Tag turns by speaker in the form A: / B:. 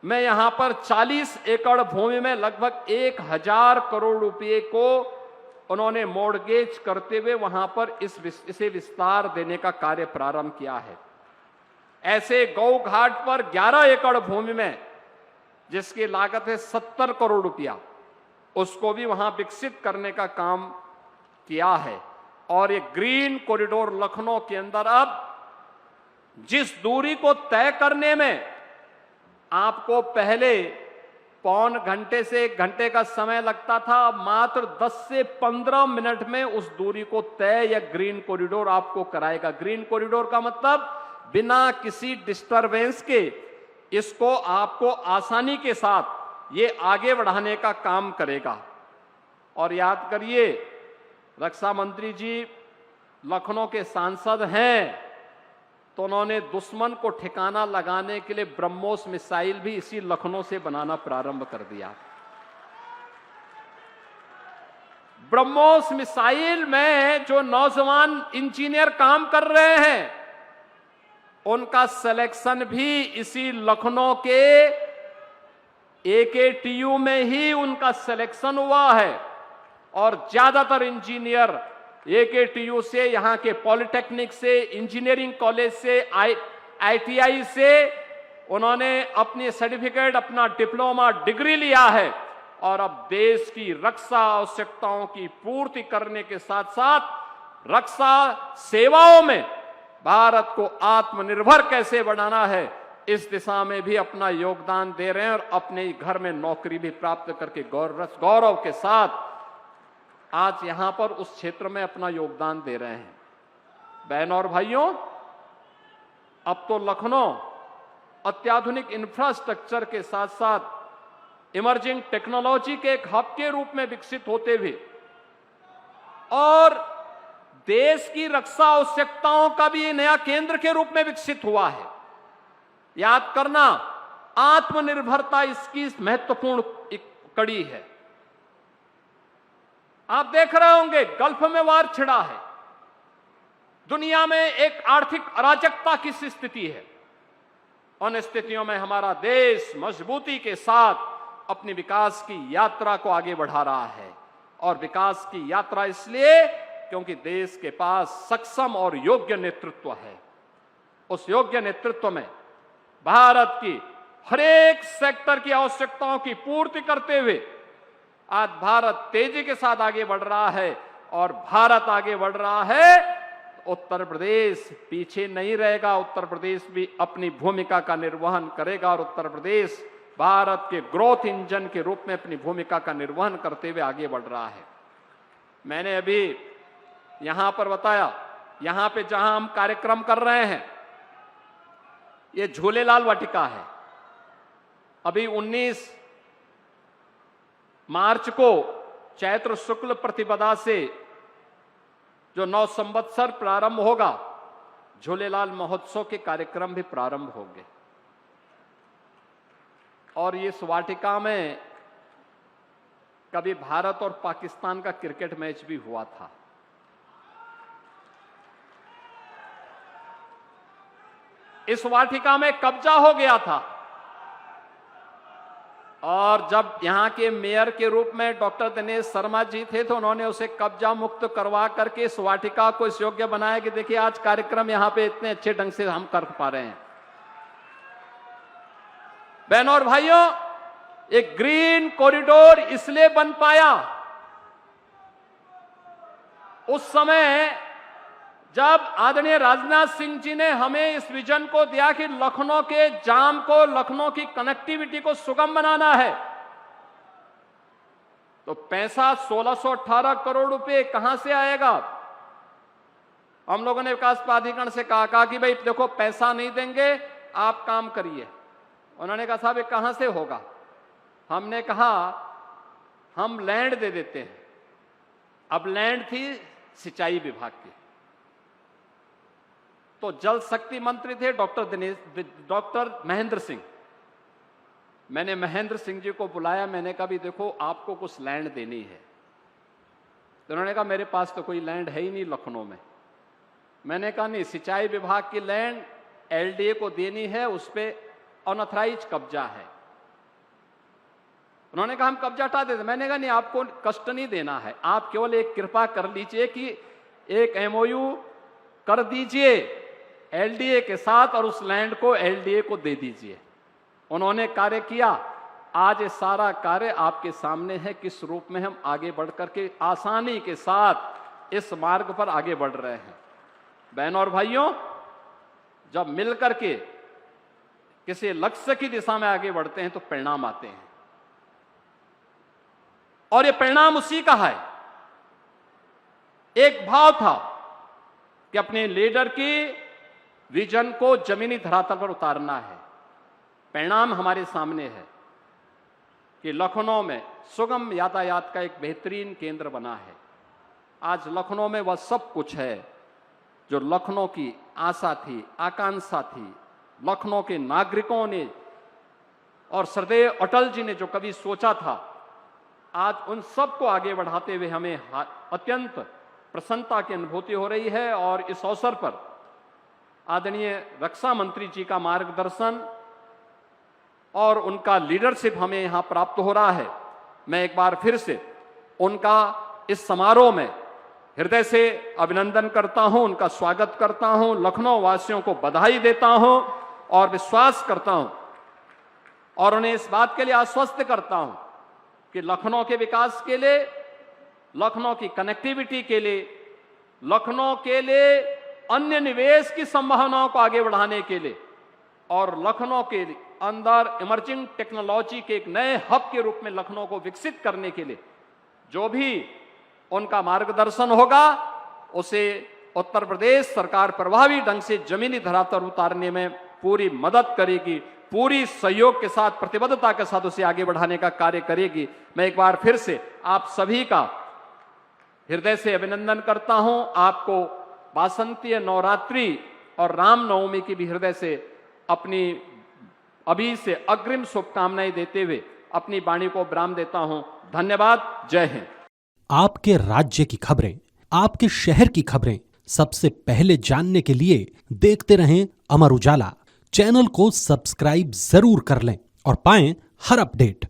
A: में यहां पर 40 एकड़ भूमि में लगभग 1000 करोड़ रुपए को उन्होंने मॉर्गेज करते हुए वहां पर इसे विस्तार देने का कार्य प्रारंभ किया है। ऐसे गौ घाट पर 11 एकड़ भूमि में जिसकी लागत है 70 करोड़ रुपया, उसको भी वहां विकसित करने का काम किया है। और ये ग्रीन कॉरिडोर लखनऊ के अंदर अब जिस दूरी को तय करने में आपको पहले पौन घंटे से 1 घंटे का समय लगता था, अब मात्र 10 से 15 मिनट में उस दूरी को तय या ग्रीन कॉरिडोर आपको कराएगा। ग्रीन कॉरिडोर का मतलब बिना किसी डिस्टरबेंस के इसको आपको आसानी के साथ ये आगे बढ़ाने का काम करेगा। और याद करिए, रक्षा मंत्री जी लखनऊ के सांसद हैं, तो उन्होंने दुश्मन को ठिकाना लगाने के लिए ब्रह्मोस मिसाइल भी इसी लखनऊ से बनाना प्रारंभ कर दिया। ब्रह्मोस मिसाइल में जो नौजवान इंजीनियर काम कर रहे हैं, उनका सिलेक्शन भी इसी लखनऊ के AKTU में ही उनका सिलेक्शन हुआ है। और ज्यादातर इंजीनियर AKTU से, यहां के पॉलिटेक्निक से, इंजीनियरिंग कॉलेज से, ITI से उन्होंने अपनी सर्टिफिकेट, अपना डिप्लोमा डिग्री लिया है। और अब देश की रक्षा आवश्यकताओं की पूर्ति करने के साथ साथ रक्षा सेवाओं में भारत को आत्मनिर्भर कैसे बनाना है, इस दिशा में भी अपना योगदान दे रहे हैं। और अपने घर में नौकरी भी प्राप्त करके गौरव के साथ आज यहां पर उस क्षेत्र में अपना योगदान दे रहे हैं। बहनों और भाइयों, अब तो लखनऊ अत्याधुनिक इंफ्रास्ट्रक्चर के साथ साथ इमर्जिंग टेक्नोलॉजी के एक हब के रूप में विकसित होते हुए और देश की रक्षा आवश्यकताओं का भी नया केंद्र के रूप में विकसित हुआ है। याद करना, आत्मनिर्भरता इसकी महत्वपूर्ण एक कड़ी है। आप देख रहे होंगे, गल्फ में वार छिड़ा है, दुनिया में एक आर्थिक अराजकता की स्थिति है। उन स्थितियों में हमारा देश मजबूती के साथ अपनी विकास की यात्रा को आगे बढ़ा रहा है। और विकास की यात्रा इसलिए क्योंकि देश के पास सक्षम और योग्य नेतृत्व है। उस योग्य नेतृत्व में भारत की हर एक सेक्टर की आवश्यकताओं की पूर्ति करते हुए आज भारत तेजी के साथ आगे बढ़ रहा है। और भारत आगे बढ़ रहा है, उत्तर प्रदेश पीछे नहीं रहेगा। उत्तर प्रदेश भी अपनी भूमिका का निर्वहन करेगा और उत्तर प्रदेश भारत के ग्रोथ इंजन के रूप में अपनी भूमिका का निर्वहन करते हुए आगे बढ़ रहा है। मैंने अभी यहां पर बताया, यहां पे जहां हम कार्यक्रम कर रहे हैं, ये झूलेलाल वाटिका है। अभी 19 मार्च को चैत्र शुक्ल प्रतिपदा से जो 9 संवत्सर प्रारंभ होगा, झूलेलाल महोत्सव के कार्यक्रम भी प्रारंभ होंगे। और इस वाटिका में कभी भारत और पाकिस्तान का क्रिकेट मैच भी हुआ था। इस वाटिका में कब्जा हो गया था। और जब यहां के मेयर के रूप में डॉक्टर दिनेश शर्मा जी थे, तो उन्होंने उसे कब्जा मुक्त करवा करके इस वाटिका को इस योग्य बनाया कि देखिए आज कार्यक्रम यहां पे इतने अच्छे ढंग से हम कर पा रहे हैं। बहनों और भाइयों, एक ग्रीन कॉरिडोर इसलिए बन पाया उस समय जब आदरणीय राजनाथ सिंह जी ने हमें इस विजन को दिया कि लखनऊ के जाम को, लखनऊ की कनेक्टिविटी को सुगम बनाना है। तो पैसा 1618 करोड़ रुपए कहां से आएगा? हम लोगों ने विकास प्राधिकरण से कहा कि भाई देखो, पैसा नहीं देंगे, आप काम करिए। उन्होंने कहा साहब ये कहां से होगा? हमने कहा हम लैंड दे देते हैं। अब लैंड थी सिंचाई विभाग की, तो जल शक्ति मंत्री थे डॉक्टर महेंद्र सिंह। मैंने महेंद्र सिंह जी को बुलाया, मैंने कहा भी देखो आपको कुछ लैंड देनी है। तो उन्होंने कहा मेरे पास तो कोई लैंड है ही नहीं लखनऊ में। मैंने कहा नहीं, सिंचाई विभाग की लैंड LDA को देनी है, उस पर अनऑथराइज कब्जा है। उन्होंने कहा हम कब्जा हटा देते। मैंने कहा नहीं, आपको कष्ट नहीं देना है, आप केवल एक कृपा कर लीजिए कि एक एमओयू कर दीजिए एलडीए के साथ और उस लैंड को एलडीए को दे दीजिए। उन्होंने कार्य किया। आज ये सारा कार्य आपके सामने है, किस रूप में हम आगे बढ़ करके आसानी के साथ इस मार्ग पर आगे बढ़ रहे हैं। बहनों और भाइयों, जब मिलकर के किसी लक्ष्य की दिशा में आगे बढ़ते हैं तो परिणाम आते हैं, और ये परिणाम उसी का है। एक भाव था कि अपने लीडर की विजन को जमीनी धरातल पर उतारना है। परिणाम हमारे सामने है कि लखनऊ में सुगम यातायात का एक बेहतरीन केंद्र बना है। आज लखनऊ में वह सब कुछ है जो लखनऊ की आशा थी, आकांक्षा थी, लखनऊ के नागरिकों ने और सरदेव अटल जी ने जो कभी सोचा था। आज उन सब को आगे बढ़ाते हुए हमें अत्यंत प्रसन्नता की अनुभूति हो रही है। और इस अवसर पर आदरणीय रक्षा मंत्री जी का मार्गदर्शन और उनका लीडरशिप हमें यहां प्राप्त हो रहा है। मैं एक बार फिर से उनका इस समारोह में हृदय से अभिनंदन करता हूं, उनका स्वागत करता हूं, लखनऊ वासियों को बधाई देता हूं और विश्वास करता हूं और उन्हें इस बात के लिए आश्वस्त करता हूं कि लखनऊ के विकास के लिए, लखनऊ की कनेक्टिविटी के लिए, लखनऊ के लिए अन्य निवेश की संभावनाओं को आगे बढ़ाने के लिए और लखनऊ के अंदर इमर्जिंग टेक्नोलॉजी के एक नए हब के रूप में लखनऊ को विकसित करने के लिए जो भी उनका मार्गदर्शन होगा, उसे उत्तर प्रदेश सरकार प्रभावी ढंग से जमीनी धरातल उतारने में पूरी मदद करेगी, पूरी सहयोग के साथ, प्रतिबद्धता के साथ उसे आगे बढ़ाने का कार्य करेगी। मैं एक बार फिर से आप सभी का हृदय से अभिनंदन करता हूं। आपको वासंतीय नवरात्रि और रामनवमी की भी हृदय से अपनी अभी से अग्रिम शुभकामनाएं देते हुए अपनी वाणी को विराम देता हूं। धन्यवाद। जय हिंद।
B: आपके राज्य की खबरें, आपके शहर की खबरें सबसे पहले जानने के लिए देखते रहें अमर उजाला। चैनल को सब्सक्राइब जरूर कर लें और पाएं हर अपडेट।